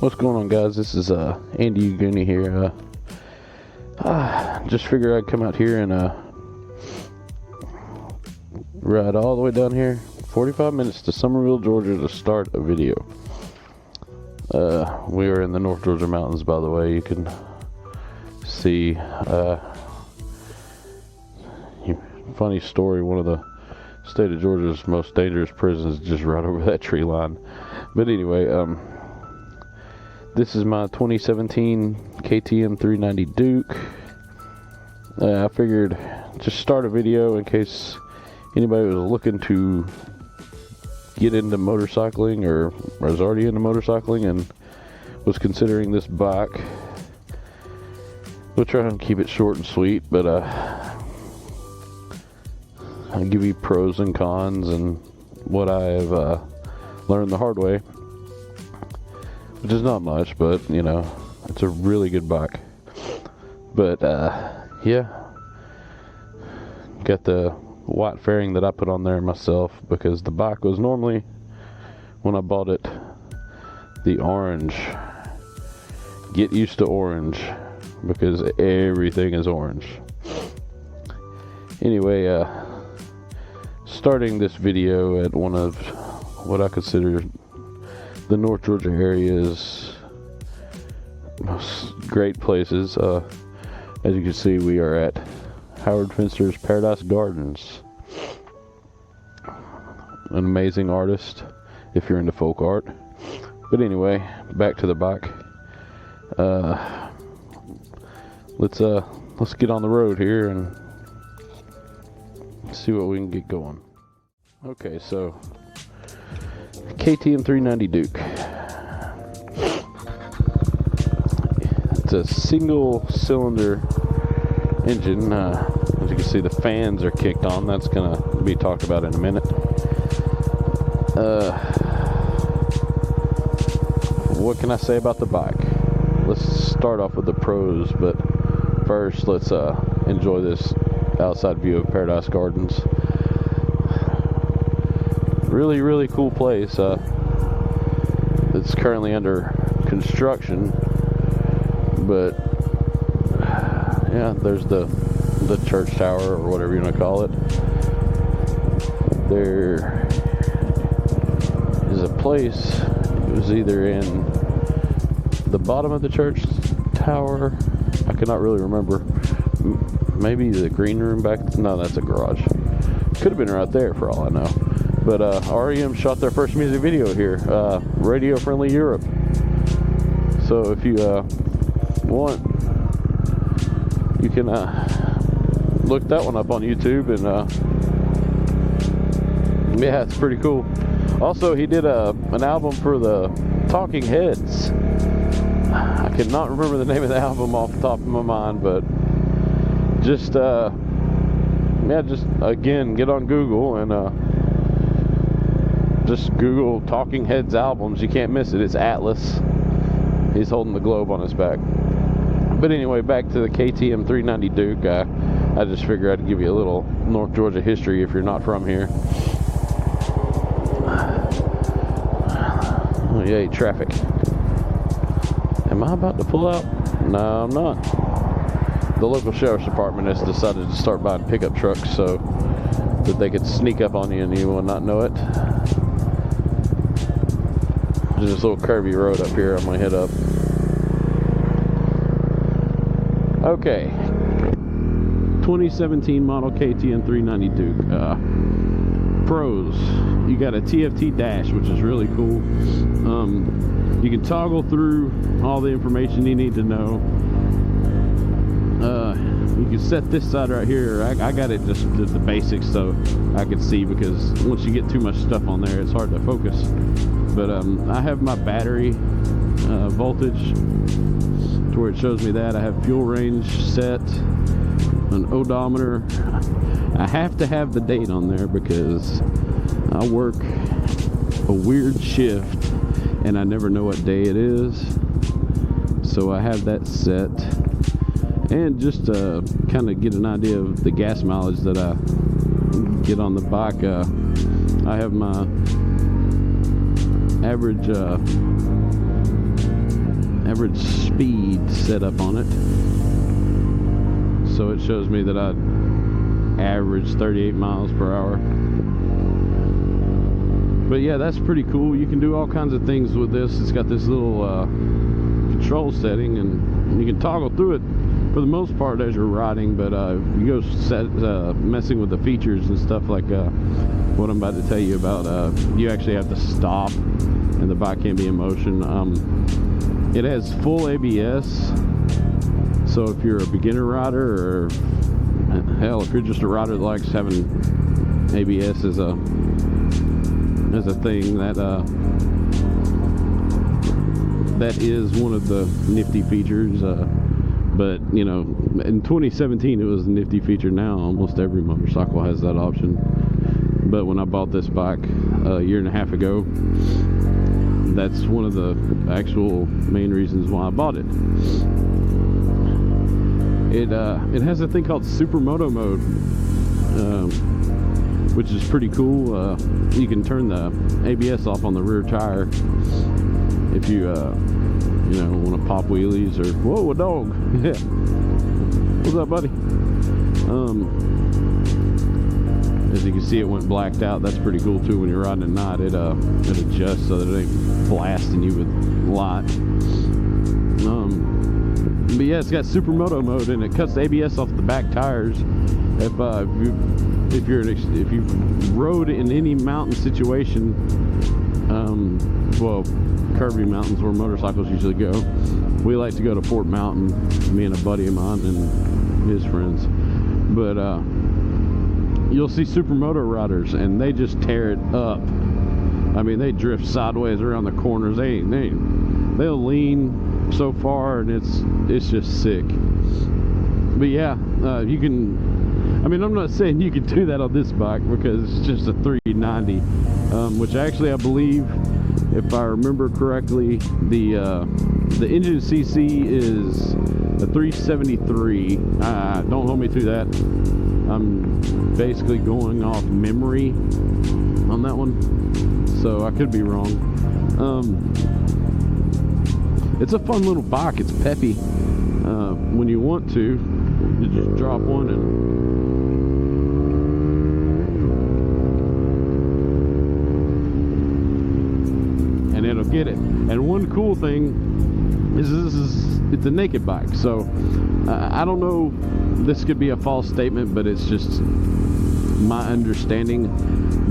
What's going on, guys? This is Andy Uguni here. Just figured I'd come out here and ride all the way down here, 45 minutes to Summerville, Georgia to start a video. We are in the North Georgia mountains, by the way. You can see, funny story, one of the state of Georgia's most dangerous prisons is just right over that tree line. But anyway, this is my 2017 KTM 390 Duke. I figured just start a video in case anybody was looking to get into motorcycling or was already into motorcycling and was considering this bike. We'll try and keep it short and sweet, but I'll give you pros and cons and what I have learned the hard way, which is not much, but you know, it's a really good bike. But yeah, got the white fairing that I put on there myself because the bike was normally, when I bought it, the orange. Get used to orange because everything is orange. Anyway, starting this video at one of what I consider the North Georgia area's most great places. As you can see, we are at Howard Finster's Paradise Gardens. An amazing artist if you're into folk art. But anyway, back to the bike. Let's get on the road here and see what we can get going. Okay, so KTM 390 Duke. It's a single cylinder engine. As you can see, the fans are kicked on. That's gonna be talked about in a minute. What can I say about the bike? Let's start off with the pros, but first let's enjoy this outside view of Paradise Gardens. Really cool place. It's currently under construction, but yeah, there's the church tower or whatever you want to call it. There is a place. It was either in the bottom of the church tower. I cannot really remember. Maybe the green room back. No, that's a garage. Could have been right there for all I know. But REM shot their first music video here. Radio Friendly Europe. So if you want, you can look that one up on YouTube, and yeah, it's pretty cool. Also, he did an album for the Talking Heads. I cannot remember the name of the album off the top of my mind, but just yeah, just again, get on Google and just Google Talking Heads albums. You can't miss it. It's Atlas. He's holding the globe on his back. But anyway, back to the KTM 390 Duke. I just figured I'd give you a little North Georgia history if you're not from here. Oh, yay, traffic. Am I about to pull out? No, I'm not. The local sheriff's department has decided to start buying pickup trucks so that they could sneak up on you and you will not know it. There's this little curvy road up here I'm going to hit up. Okay. 2017 model KTM 390 Duke. Pros. You got a TFT dash, which is really cool. You can toggle through all the information you need to know. You can set this side right here. I got it just the basics so I could see, because once you get too much stuff on there, it's hard to focus. But I have my battery voltage to where it shows me that. I have fuel range set, an odometer. I have to have the date on there because I work a weird shift and I never know what day it is, so I have that set. And just to kind of get an idea of the gas mileage that I get on the bike, I have my average average speed set up on it. So it shows me that I average 38 miles per hour. But yeah, that's pretty cool. You can do all kinds of things with this. It's got this little control setting, and you can toggle through it for the most part as you're riding. But you go messing with the features and stuff like what I'm about to tell you about, you actually have to stop, and the bike can't be in motion. It has full ABS, so if you're a beginner rider, or hell, if you're just a rider that likes having ABS as a thing, that is one of the nifty features. But you know, in 2017 it was a nifty feature. Now almost every motorcycle has that option. But when I bought this bike a year and a half ago, that's one of the actual main reasons why I bought it. It has a thing called Supermoto mode, which is pretty cool. You can turn the ABS off on the rear tire if you you know, want to pop wheelies, or whoa, a dog. Yeah, what's up, buddy? As you can see, it went blacked out. That's pretty cool too. When you're riding at night, it adjusts so that it ain't blasting you with light. But yeah, it's got Supermoto mode, and it cuts the ABS off the back tires. If you rode in any mountain situation, well, curvy mountains where motorcycles usually go. We like to go to Fort Mountain, me and a buddy of mine and his friends. But you'll see Supermoto riders, and they just tear it up. I mean, they drift sideways around the corners. They'll lean so far, and it's just sick. But yeah, you can. I mean, I'm not saying you can do that on this bike because it's just a 390, which actually I believe, if I remember correctly, the engine CC is a 373. Don't hold me to that. I'm basically going off memory on that one, so I could be wrong. It's a fun little bike. It's peppy. When you want to, you just drop one and it'll get it. And one cool thing is it's a naked bike, so I don't know, this could be a false statement, but it's just my understanding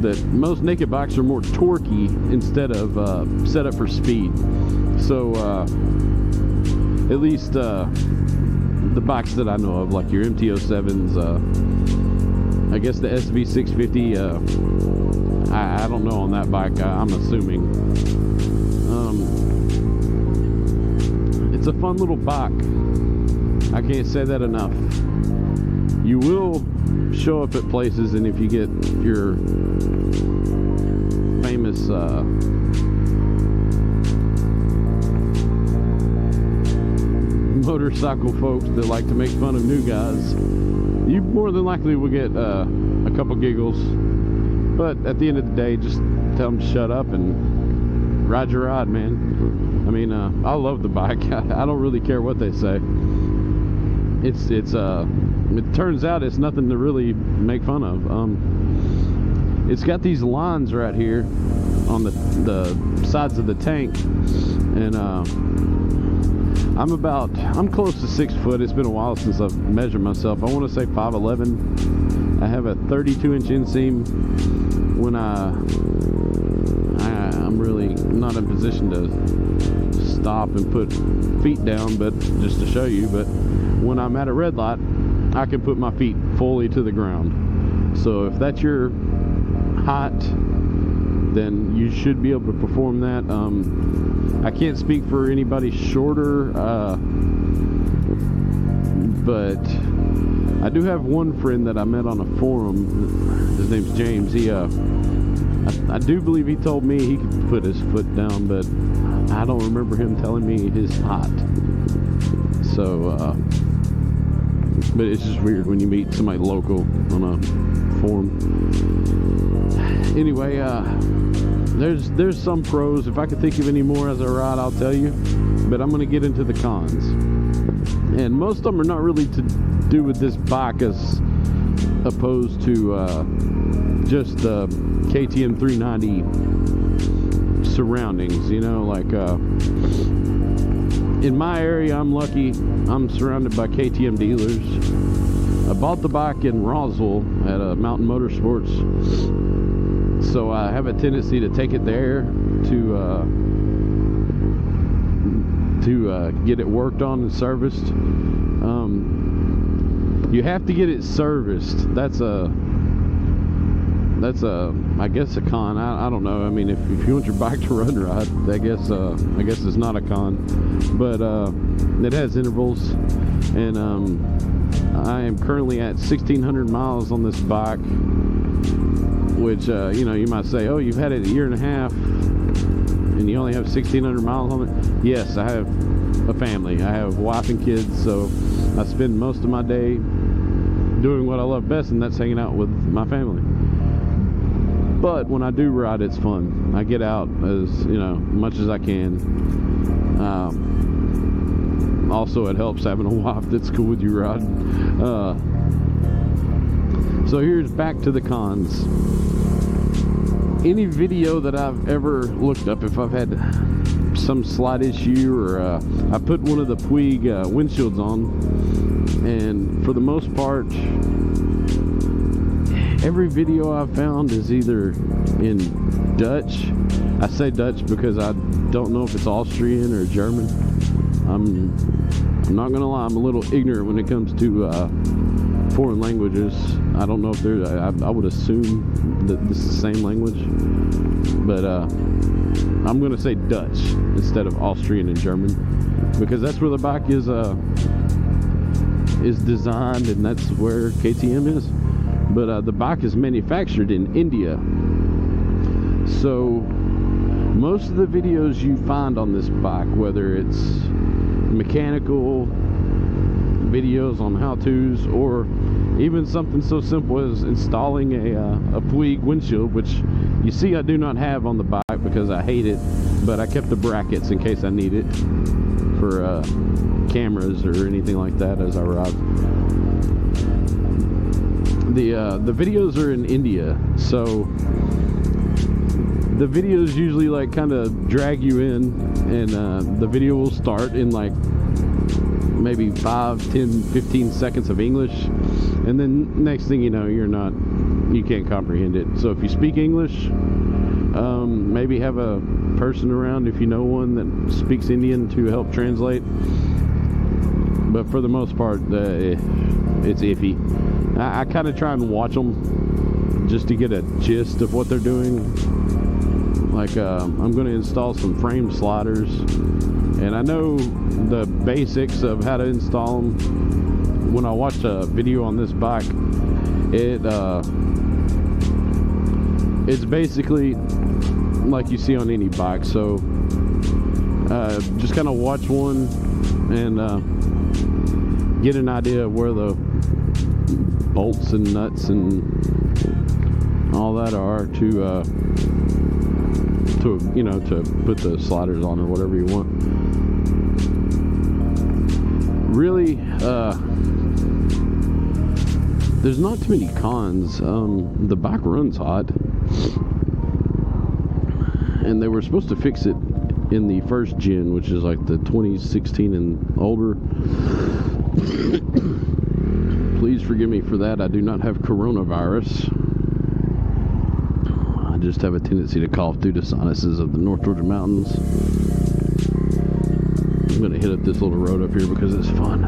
that most naked bikes are more torquey instead of set up for speed. So at least the bikes that I know of, like your MT-07s, I guess the SV650, I don't know on that bike. I'm assuming. It's a fun little bike. I can't say that enough. You will show up at places, and if you get your famous motorcycle folks that like to make fun of new guys, you more than likely will get a couple giggles. But at the end of the day, just tell them to shut up and ride your ride, man. I mean, I love the bike. I don't really care what they say. It turns out it's nothing to really make fun of. It's got these lines right here on the sides of the tank, and I'm close to 6 foot. It's been a while since I've measured myself. I want to say 5'11". I have a 32-inch inseam. When I'm really not in position to stop and put feet down, but just to show you, but when I'm at a red light, I can put my feet fully to the ground. So if that's your height, then you should be able to perform that. I can't speak for anybody shorter, but I do have one friend that I met on a forum. His name's James. I do believe he told me he could put his foot down, but I don't remember him telling me his height. So, but it's just weird when you meet somebody local on a forum. Anyway, there's some pros. If I could think of any more as I ride, I'll tell you. But I'm going to get into the cons. And most of them are not really to do with this bike as opposed to just the KTM 390 surroundings. You know, like in my area, I'm lucky. I'm surrounded by KTM dealers. I bought the bike in Roswell at Mountain Motorsports, so I have a tendency to take it there to get it worked on and serviced. You have to get it serviced. That's I guess a con. I don't know. I mean, if you want your bike to run right, I guess it's not a con, but it has intervals, and I am currently at 1,600 miles on this bike, which you know, you might say, oh, you've had it a year and a half and you only have 1,600 miles on it. Yes, I have a family. I have a wife and kids, so I spend most of my day doing what I love best, and that's hanging out with my family. But when I do ride, it's fun. I get out as, you know, much as I can. Also, it helps having a wife that's cool with you riding. So here's back to the cons. Any video that I've ever looked up, if I've had some slight issue, or I put one of the Puig windshields on, and for the most part, every video I've found is either in Dutch. I say Dutch because I don't know if it's Austrian or German. I'm not gonna lie, I'm a little ignorant when it comes to foreign languages. I don't know if they're, I would assume that this is the same language, but I'm gonna say Dutch instead of Austrian and German, because that's where the bike is designed, and that's where KTM is. But the bike is manufactured in India, so most of the videos you find on this bike, whether it's mechanical videos on how-tos, or even something so simple as installing a Puig windshield, which you see I do not have on the bike because I hate it, but I kept the brackets in case I need it for cameras or anything like that as I ride. The videos are in India, so the videos usually like kind of drag you in, and the video will start in like maybe 5, 10, 15 seconds of English, and then next thing you know, you can't comprehend it. So if you speak English, maybe have a person around, if you know one that speaks Indian, to help translate. But for the most part, it's iffy. I kind of try and watch them just to get a gist of what they're doing. Like I'm going to install some frame sliders, and I know the basics of how to install them. When I watched a video on this bike, it's basically like you see on any bike. So just kind of watch one and get an idea of where the bolts and nuts and all that are to you know, to put the sliders on or whatever you want. Really, there's not too many cons. The bike runs hot, and they were supposed to fix it in the first gen, which is like the 2016 and older. Please forgive me for that. I do not have coronavirus. I just have a tendency to cough through the sinuses of the North Georgia mountains. I'm going to hit up this little road up here because it's fun.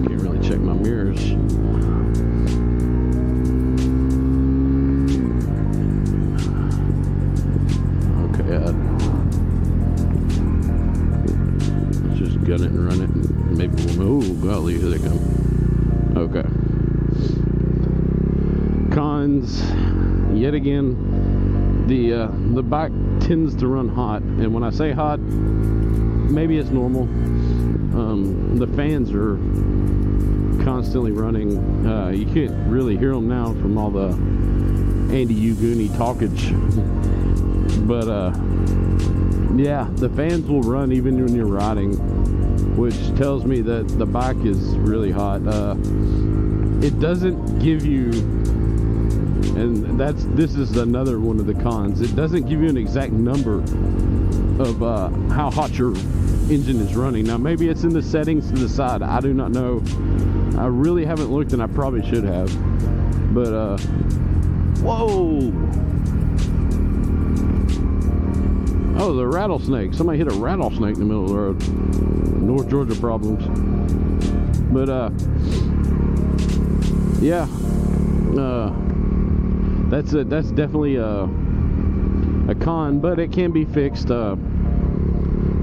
Can't really check my mirrors. Okay, let's just gun it and run it. Maybe we'll, oh golly, here they come. Okay. Cons. Yet again, the bike tends to run hot, and when I say hot, maybe it's normal. The fans are constantly running. You can't really hear them now from all the Andy Uguni talkage. But yeah, the fans will run even when you're riding, which tells me that the bike is really hot. It doesn't give you, and this is another one of the cons, it doesn't give you an exact number of how hot your engine is running. Now maybe it's in the settings to the side, I do not know. I really haven't looked, and I probably should have. But whoa, oh, the rattlesnake. Somebody hit a rattlesnake in the middle of the road. North Georgia problems. But yeah, that's definitely a con, but it can be fixed.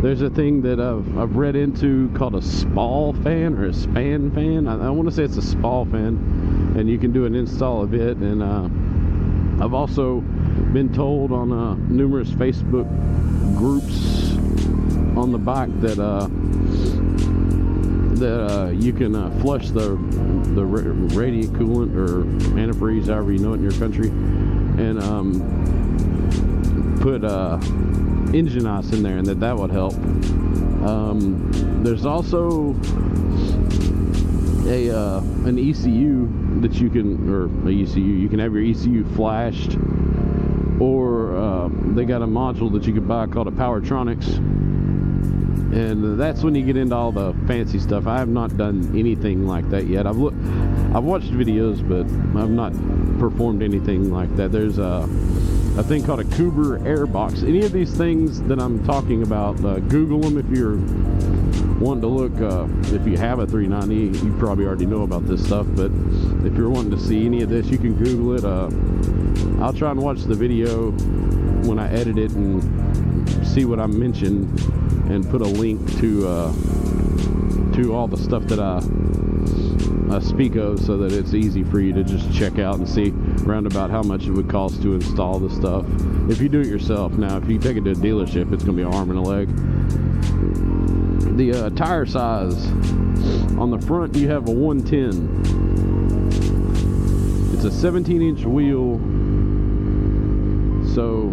There's a thing that I've read into called a SPAL fan, or a SPAN fan. I want to say it's a SPAL fan, and you can do an install of it. And I've also been told on numerous Facebook groups on the bike that you can flush the radiant coolant or antifreeze, however you know it in your country, and put engine ice in there, and that would help. There's also an ECU that you can, or you can have your ECU flashed, or they got a module that you could buy called a Powertronics, and that's when you get into all the fancy stuff. I have not done anything like that yet. I've watched videos, but I've not performed anything like that. There's a thing called a Cooper Airbox. Any of these things that I'm talking about, Google them if you're wanting to look. If you have a 390, you probably already know about this stuff, but if you're wanting to see any of this, you can Google it. I'll try and watch the video when I edit it and see what I mentioned, and put a link to all the stuff that I speak of, so that it's easy for you to just check out and see roundabout how much it would cost to install the stuff if you do it yourself. Now if you take it to a dealership, it's going to be an arm and a leg. The tire size on the front, you have a 110. It's a 17-inch wheel, so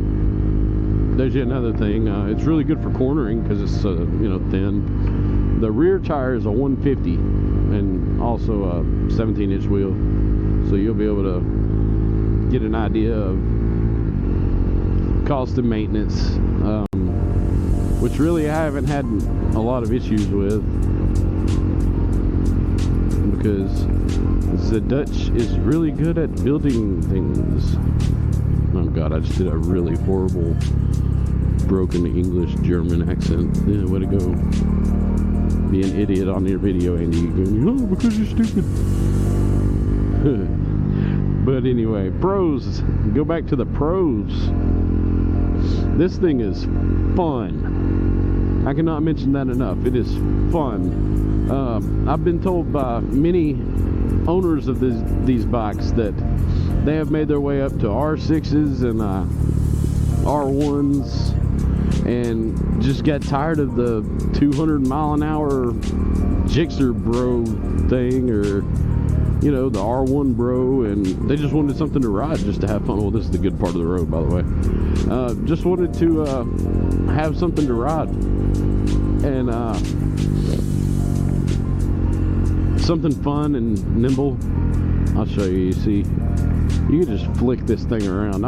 there's yet another thing. It's really good for cornering because it's thin. The rear tire is a 150 and also a 17-inch wheel, so you'll be able to get an idea of cost of maintenance, which really I haven't had a lot of issues with, because the Dutch is really good at building things. Oh god, I just did a really horrible broken English German accent. Yeah, way to go. Be an idiot on your video, Andy. You go, oh, because you're stupid. But anyway, pros. Go back to the pros. This thing is fun. I cannot mention that enough. It is fun. I've been told by many owners of these bikes that they have made their way up to R6s and R1s, and just got tired of the 200-mile-an-hour Gixxer bro thing, or the R1 bro, and they just wanted something to ride just to have fun. Well, this is the good part of the road, by the way. Just wanted to have something to ride, and something fun and nimble. I'll show you. You see, you can just flick this thing around.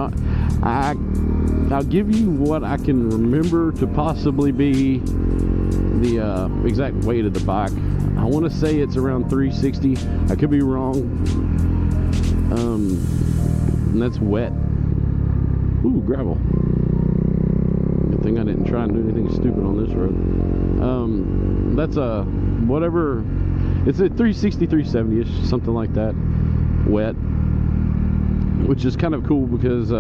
I'll give you what I can remember to possibly be the exact weight of the bike. I want to say it's around 360. I could be wrong. And that's wet. Ooh, gravel. Good thing I didn't try and do anything stupid on this road. That's a whatever. It's a 360, 370-ish, something like that. Wet. Which is kind of cool because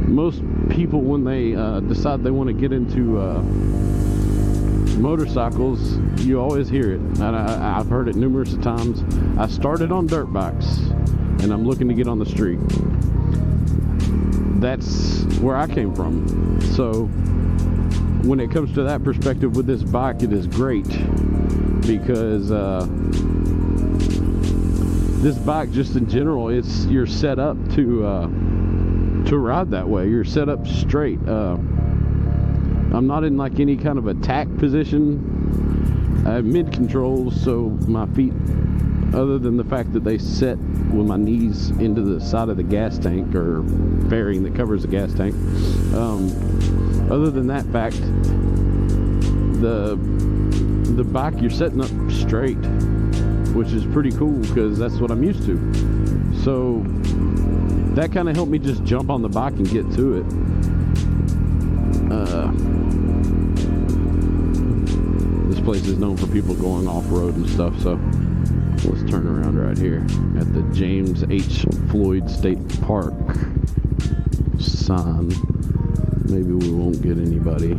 most people, when they decide they want to get into motorcycles, you always hear it, and I've heard it numerous times. I started on dirt bikes and I'm looking to get on the street. That's where I came from. So when it comes to that perspective with this bike, it is great, because this bike, just in general, you're set up to to ride that way. You're set up straight. I'm not in like any kind of attack position. I have mid controls, so my feet, other than the fact that they set with my knees into the side of the gas tank or fairing that covers the gas tank, other than that fact, the bike you're setting up straight, which is pretty cool because that's what I'm used to. So that kind of helped me just jump on the bike and get to it. This place is known for people going off-road and stuff, so let's turn around right here at the James H. Floyd State Park sign. Maybe we won't get anybody.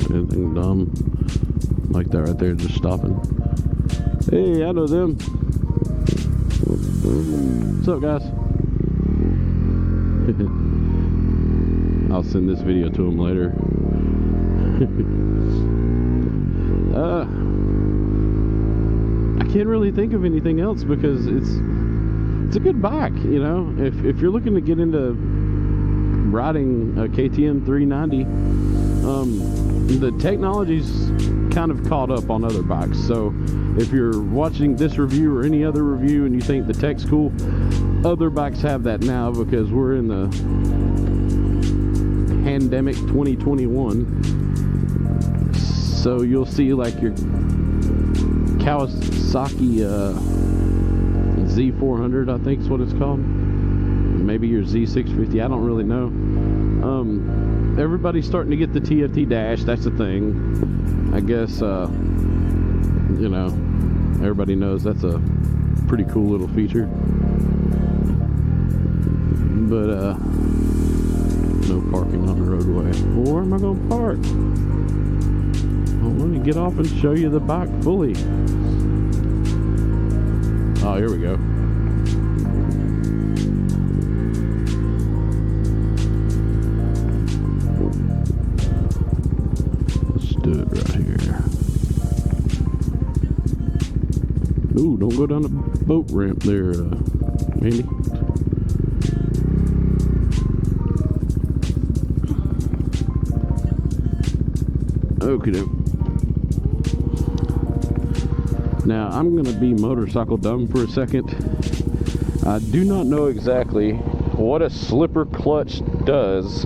Anything dumb like that right there, just stopping. Hey, I know them. What's up, guys? I'll send this video to them later. I can't really think of anything else because it's a good bike, you know. If you're looking to get into riding a KTM 390, the technology's kind of caught up on other bikes. So if you're watching this review or any other review and you think the tech's cool, other bikes have that now because we're in the pandemic 2021. So you'll see like your Kawasaki Z400, I think is what it's called. Maybe your Z650, I don't really know. Everybody's starting to get the TFT dash. That's a thing. I guess, you know, everybody knows that's a pretty cool little feature. But, no parking on the roadway. Well, where am I going to park? Well, let me get off and show you the bike fully. Oh, here we go. Let's do it right here. Ooh, don't go down the boat ramp there, Andy. Okie doke. Now, I'm going to be motorcycle dumb for a second. I do not know exactly what a slipper clutch does,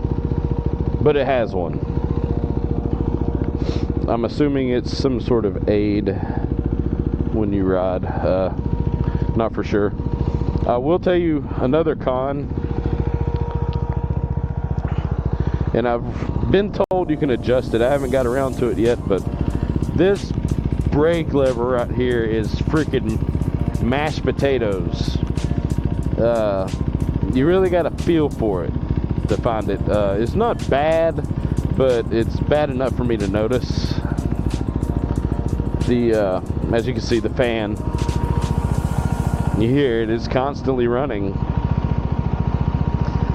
but it has one. I'm assuming it's some sort of aid when you ride. Not for sure. I will tell you another con, and I've been told you can adjust it. I haven't got around to it yet, but this brake lever right here is freaking mashed potatoes. You really got to feel for it to find it. It's not bad, but it's bad enough for me to notice. The as you can see, the fan, you hear it is constantly running.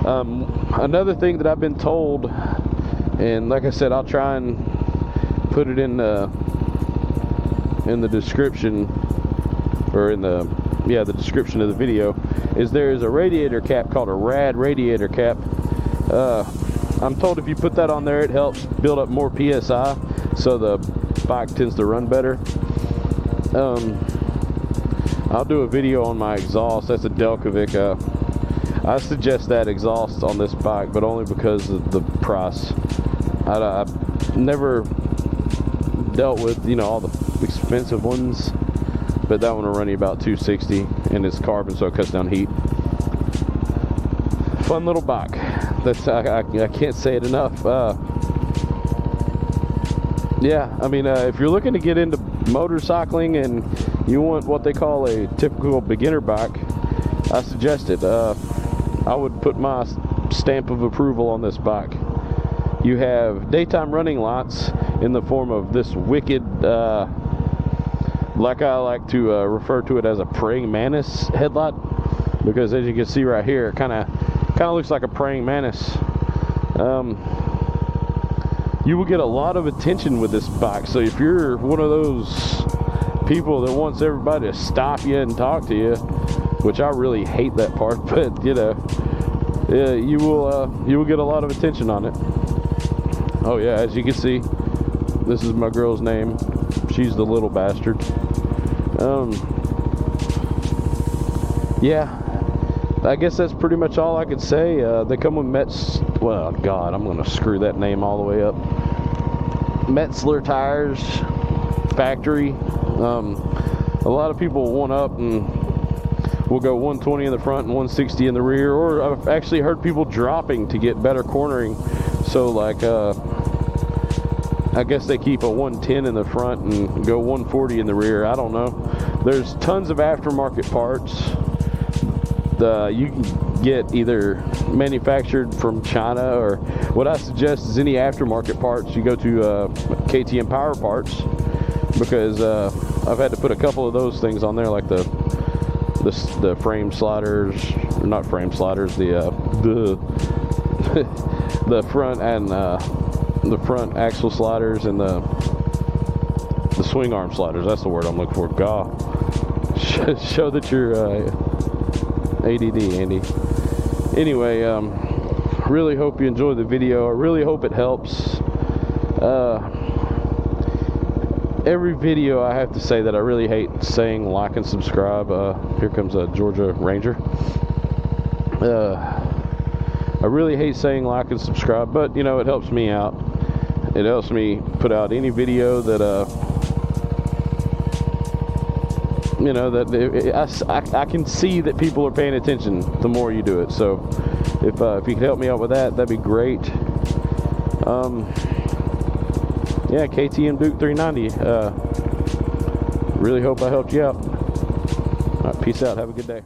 Another thing that I've been told, and like I said, I'll try and put it in the description, or in the description of the video, is there is a radiator cap called a rad radiator cap. I'm told if you put that on there, it helps build up more PSI, so the bike tends to run better. I'll do a video on my exhaust. That's a Delcovic. I suggest that exhaust on this bike, but only because of the price. I've never dealt with, you know, all the expensive ones, but that one will run you about $260, and it's carbon, so it cuts down heat. Fun little bike. That's I can't say it enough. Yeah, I mean, if you're looking to get into motorcycling and you want what they call a typical beginner bike, I suggest it. I would put my stamp of approval on this bike. You have daytime running lights in the form of this wicked, like I like to refer to it as a praying mantis headlight, because as you can see right here, it kind of looks like a praying mantis. You will get a lot of attention with this bike. So if you're one of those people that wants everybody to stop you and talk to you, which I really hate that part, but you know, yeah, you will get a lot of attention on it. Oh yeah, as you can see, this is my girl's name. She's the little bastard. Yeah, I guess that's pretty much all I could say. They come with Metz, well, God, I'm gonna screw that name all the way up. Metzler tires, factory. A lot of people want up and will go 120 in the front and 160 in the rear, or I've actually heard people dropping to get better cornering. So like, I guess they keep a 110 in the front and go 140 in the rear. I don't know. There's tons of aftermarket parts. You can get either manufactured from China, or what I suggest is any aftermarket parts, you go to KTM Power Parts, because I've had to put a couple of those things on there, like the frame sliders, or not frame sliders, the the front and the front axle sliders, and the swing arm sliders. That's the word I'm looking for. God, show that you're ADD, Andy. Anyway, really hope you enjoyed the video. I really hope it helps. Every video I have to say that I really hate saying like and subscribe. Here comes a Georgia Ranger. I really hate saying like and subscribe, but you know, it helps me out. It helps me put out any video that you know, that I can see that people are paying attention the more you do it. So if you could help me out with that, that'd be great. Yeah, KTM Duke 390. Really hope I helped you out. All right, peace out. Have a good day.